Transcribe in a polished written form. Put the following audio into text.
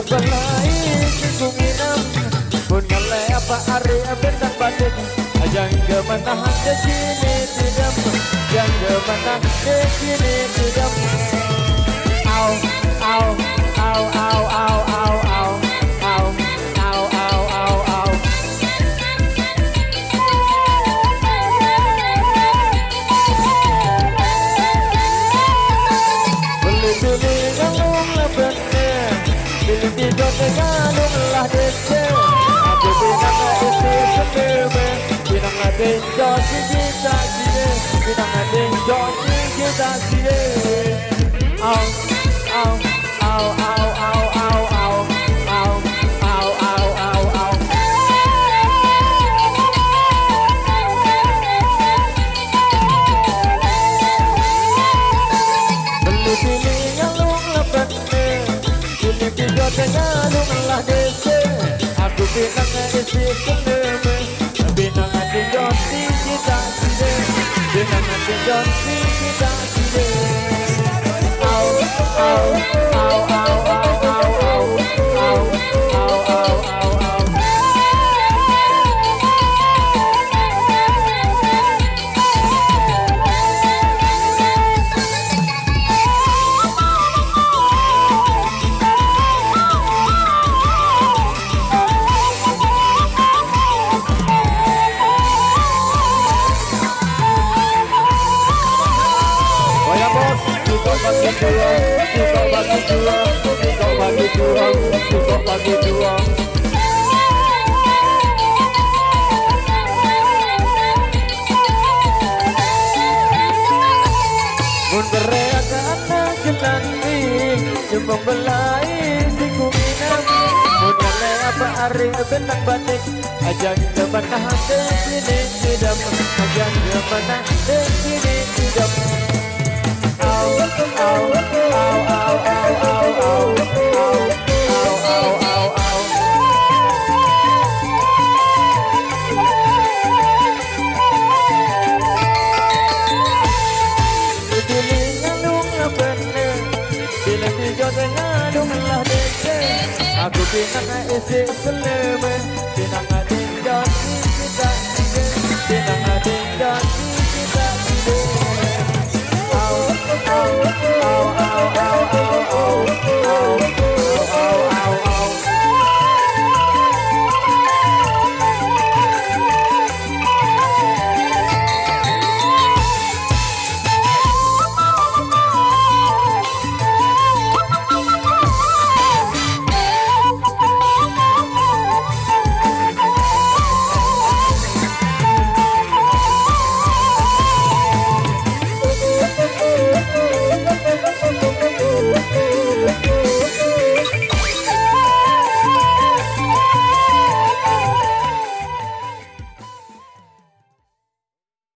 belai kuminam pun ngalai apa hari bentang batik jangga mana hande sini tidak jangga mana de sini tidak au au au au au au au au au au au au beli galung lah bener beli bidon galung lah dese aku binang isi sendiri binang denjo si kita sini binang denjo si kita sini au au au au au au au au au au au au beli galung lah bener beli bidon galung lah dese aku binang isi sendiri binang denjo si kita sini binang denjo si kita sini au au au au au au au au au au au Suka bagi dua, suka bagi dua, suka bagi dua. Mundur ke anak jenani, jembang belai si kuminam. Mundur apa hari benang batik, ajang kemana hati sini tidak, ajang kemana hati sini tidak. Au au au au au au au au au au pilih ngalung lah bener pilih hijau ngalung lah dece aku pinang isi seleme pinang